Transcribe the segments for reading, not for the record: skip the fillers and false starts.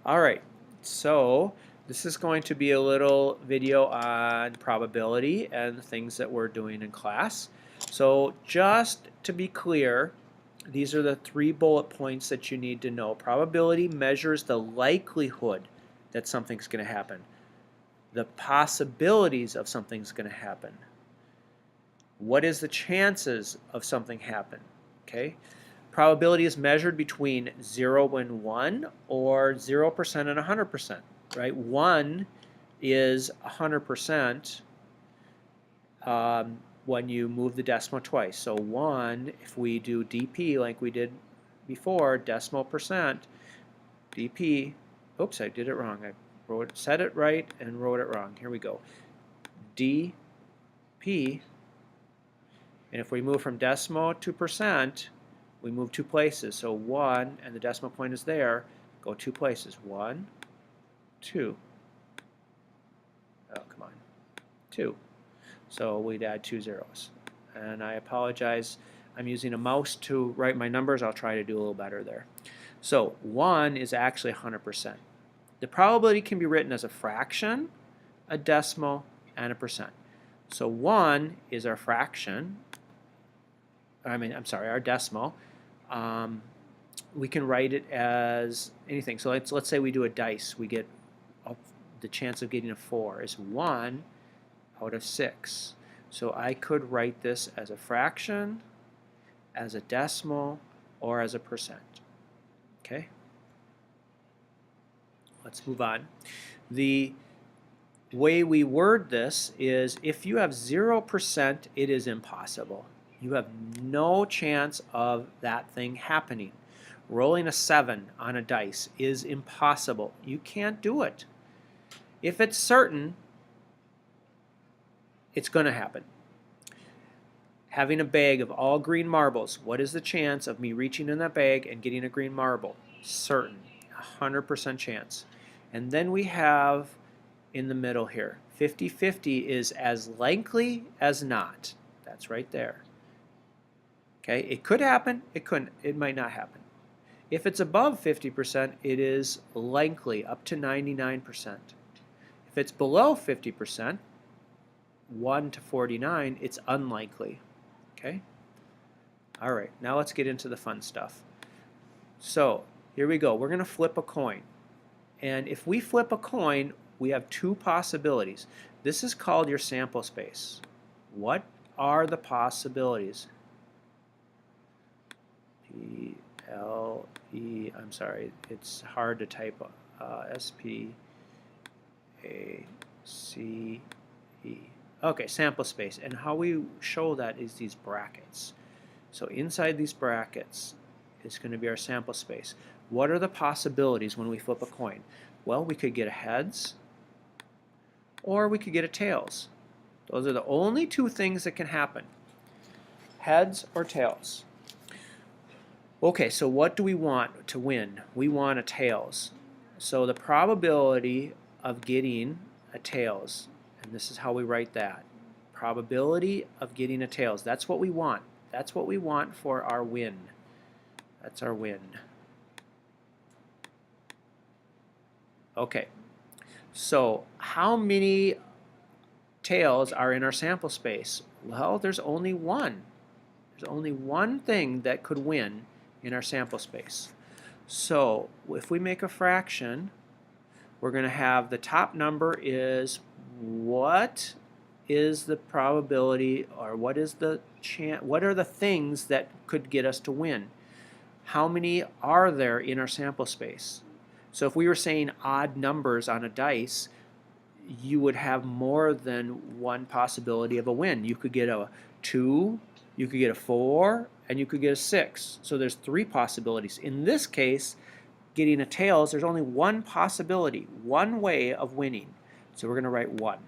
All right, so this is going to be a little video on probability and things that we're doing in class. So just to be clear, these are the 3 bullet points that you need to know. Probability measures the likelihood that something's going to happen, the possibilities of something's going to happen. What is the chances of something happen? Okay. Probability is measured between 0 and 1 or 0% and 100%, right? 1 is 100% when you move the decimal twice. So 1, if we do dp like we did before, decimal percent, dp, oops, I did it wrong. I said it right and wrote it wrong. Here we go. dp, and if we move from decimal to percent, we move 2 places. So 1, and the decimal point is there, go 2 places. 1, 2. Oh, come on. 2. So we'd add 2 zeros. And I apologize. I'm using a mouse to write my numbers. I'll try to do a little better there. So 1 is actually 100%. The probability can be written as a fraction, a decimal, and a percent. So 1 is our fraction. Our decimal. We can write it as anything. So let's say we do a dice. We get the chance of getting a 4 is 1 out of 6. So I could write this as a fraction, as a decimal, or as a percent. Okay? Let's move on. The way we word this is if you have 0%, it is impossible. You have no chance of that thing happening. Rolling a 7 on a dice is impossible. You can't do it. If it's certain, it's going to happen. Having a bag of all green marbles, what is the chance of me reaching in that bag and getting a green marble? Certain, 100% chance. And then we have in the middle here, 50-50 is as likely as not. That's right there. Okay, it could happen, it couldn't, it might not happen. If it's above 50%, it is likely, up to 99%. If it's below 50%, 1 to 49, it's unlikely. Okay? All right, now let's get into the fun stuff. So, here we go. We're going to flip a coin. And if we flip a coin, we have 2 possibilities. This is called your sample space. What are the possibilities? P-L-E, I'm sorry, it's hard to type, S-P-A-C-E. Okay, sample space. And how we show that is these brackets. So inside these brackets is going to be our sample space. What are the possibilities when we flip a coin? Well, we could get a heads, or we could get a tails. Those are the only 2 things that can happen. Heads or tails. Okay, so what do we want to win? We want a tails. So the probability of getting a tails, and this is how we write that. Probability of getting a tails. That's what we want. That's what we want for our win. That's our win. Okay, so how many tails are in our sample space? Well, there's only one. There's only one thing that could win in our sample space. So if we make a fraction, we're going to have the top number is what is the probability, or what is the chance, what are the things that could get us to win? How many are there in our sample space? So if we were saying odd numbers on a dice, you would have more than one possibility of a win. You could get a 2, you could get a 4, and you could get a 6. So there's 3 possibilities. In this case, getting a tails, there's only one possibility, one way of winning. So we're going to write 1.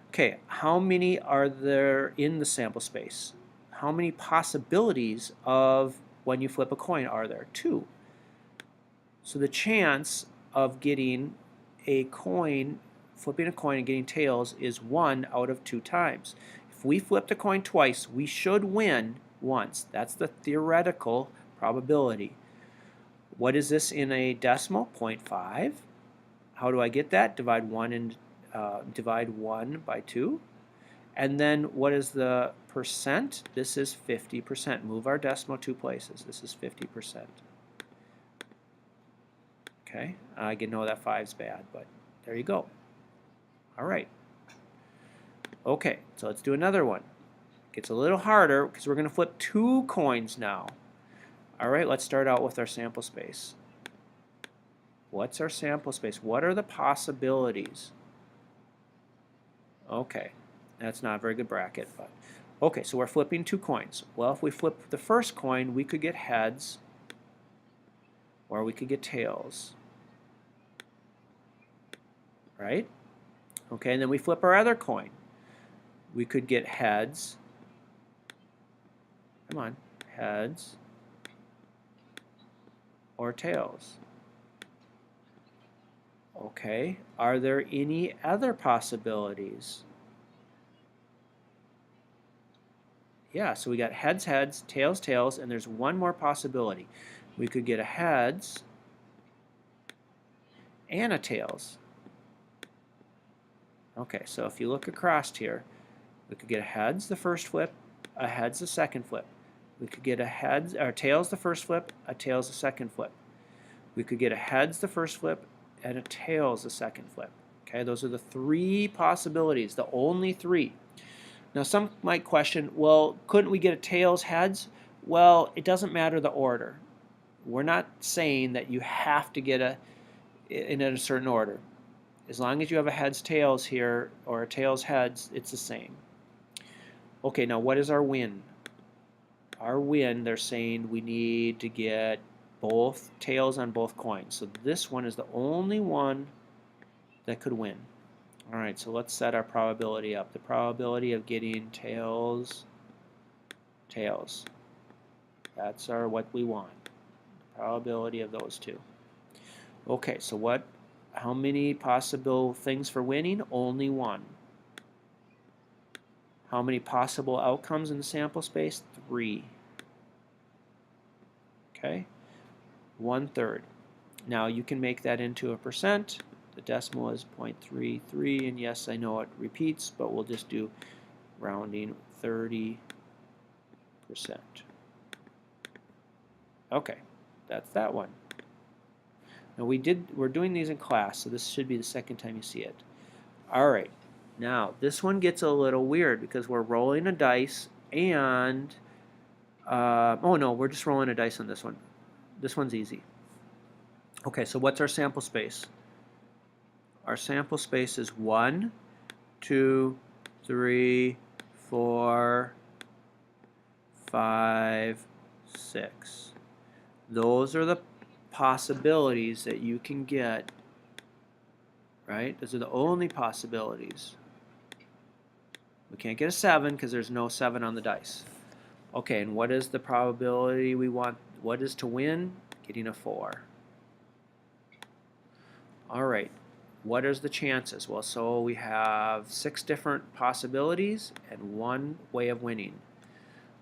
Okay, how many are there in the sample space? How many possibilities of when you flip a coin are there? 2. So the chance of getting a coin, flipping a coin and getting tails is 1 out of 2 times. If we flip the coin twice, we should win once. That's the theoretical probability. What is this in a decimal? 0.5. How do I get that? Divide 1 by 2. And then what is the percent? This is 50%. Move our decimal 2 places. This is 50%. Okay, I know that 5's bad, but there you go. All right. Okay, so let's do another one. Gets a little harder because we're going to flip 2 coins now. All right, let's start out with our sample space. What's our sample space? What are the possibilities? Okay, that's not a very good bracket, but okay, so we're flipping 2 coins. Well, if we flip the first coin, we could get heads or we could get tails. Right? Okay, and then we flip our other coin. We could get heads. Come on, heads or tails. Okay, are there any other possibilities? Yeah, so we got heads, heads, tails, tails, and there's one more possibility. We could get a heads and a tails. Okay, so if you look across here, we could get a heads the first flip, a heads the second flip. We could get a heads or tails the first flip, a tails the second flip. We could get a heads the first flip and a tails the second flip. Okay, those are the 3 possibilities, the only 3. Now some might question, well, couldn't we get a tails heads? Well, it doesn't matter the order. We're not saying that you have to get in a certain order. As long as you have a heads tails here or a tails heads, it's the same. Okay, now what is our win? Our win, they're saying we need to get both tails on both coins. So this one is the only one that could win. All right, so let's set our probability up. The probability of getting tails, tails. That's what we want. The probability of those 2. Okay, so how many possible things for winning? Only 1. How many possible outcomes in the sample space? 3. Okay, 1/3. Now you can make that into a percent. The decimal is 0.33, and yes, I know it repeats, but we'll just do rounding 30%. Okay, that's that one. Now we're doing these in class, so this should be the second time you see it. All right, now this one gets a little weird because we're rolling a dice and, oh no, we're just rolling a dice on this one. This one's easy. Okay, so what's our sample space? Our sample space is 1, 2, 3, 4, 5, 6. Those are the possibilities that you can get, right? Those are the only possibilities. We can't get a 7 because there's no 7 on the dice. Okay, and what is the probability we want? What is to win? Getting a 4. All right, what is the chances? Well, so we have 6 different possibilities and 1 way of winning.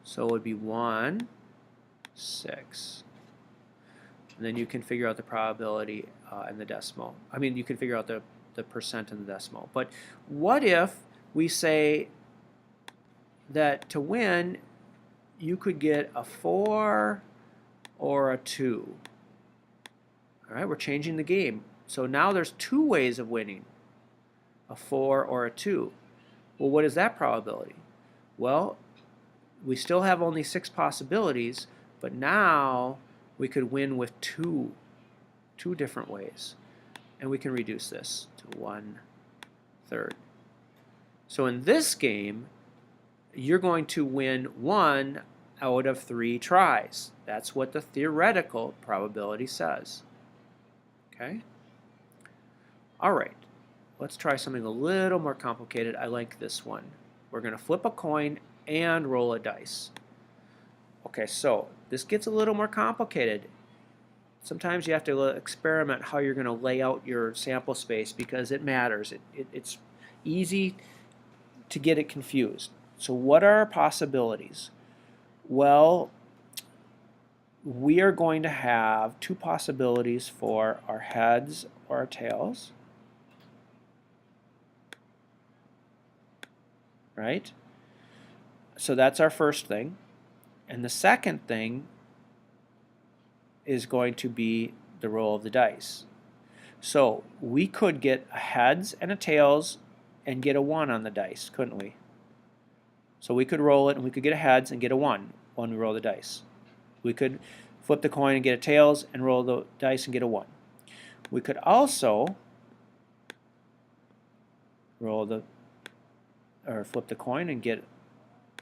So it would be 1, 6. And then you can figure out the probability and the decimal. I mean, you can figure out the percent and the decimal. But what if we say that to win, you could get a 4 or a 2? All right, we're changing the game. So now there's 2 ways of winning, a 4 or a 2. Well, what is that probability? Well, we still have only 6 possibilities, but now we could win with two different ways. And we can reduce this to 1/3. So in this game, you're going to win 1 out of 3 tries. That's what the theoretical probability says. Okay? All right, let's try something a little more complicated. I like this one. We're going to flip a coin and roll a dice. Okay, so this gets a little more complicated. Sometimes you have to experiment how you're going to lay out your sample space because it matters. It's easy to get it confused. So what are our possibilities? Well, we are going to have two possibilities for our heads or our tails, right? So that's our first thing. And the second thing is going to be the roll of the dice. So we could get a heads and a tails and get a 1 on the dice, couldn't we? So we could roll it and we could get a heads and get a 1 when we roll the dice. We could flip the coin and get a tails and roll the dice and get a 1. We could also flip the coin and get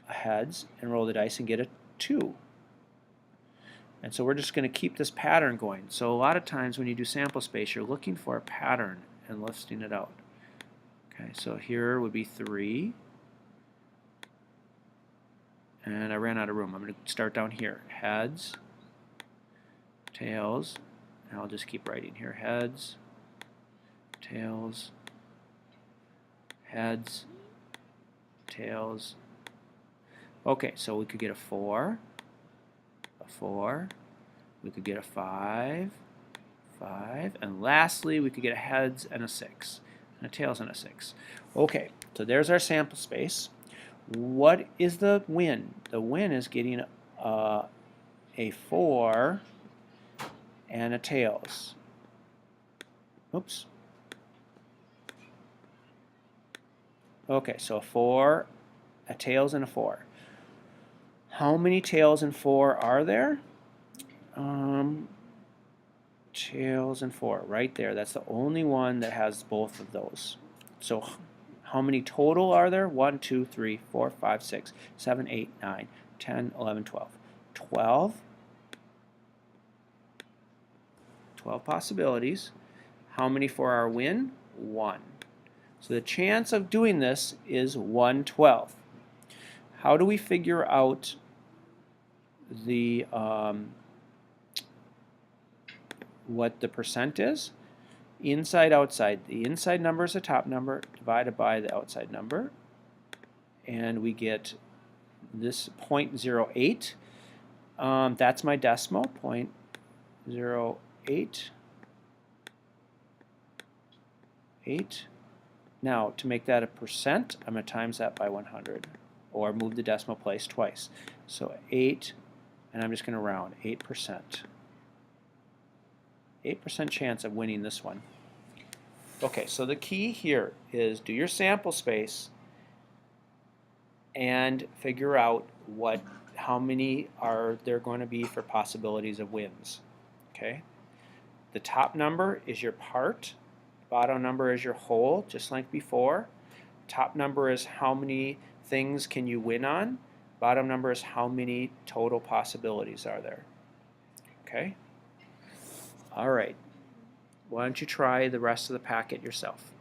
a heads and roll the dice and get a 2. And so we're just going to keep this pattern going. So a lot of times when you do sample space, you're looking for a pattern and listing it out. Okay, so here would be 3. And I ran out of room. I'm going to start down here. Heads, tails, and I'll just keep writing here. Heads, tails, heads, tails. Okay, so we could get a 4, we could get a 5, and lastly we could get a heads and a 6, and a tails and a 6. Okay, so there's our sample space. What is the win? The win is getting a 4 and a tails. Oops. Okay, so a 4, a tails, and a 4. How many tails and 4 are there? Tails and 4, right there. That's the only one that has both of those. So how many total are there? 1, 2, 3, 4, 5, 6, 7, 8, 9, 10, 11, 12. 12 possibilities. How many for our win? 1. So the chance of doing this is 1/12. How do we figure out the what the percent is? Inside, outside. The inside number is the top number divided by the outside number, and we get this 0.08. That's my decimal, 0.08. Now, to make that a percent, I'm going to times that by 100, or move the decimal place twice. So 8, and I'm just going to round, 8%. 8% chance of winning this one. Okay, so the key here is do your sample space and figure out how many are there going to be for possibilities of wins. Okay, the top number is your part, bottom number is your whole, just like before. Top number is how many things can you win on. Bottom number is how many total possibilities are there. Okay. All right. Why don't you try the rest of the packet yourself?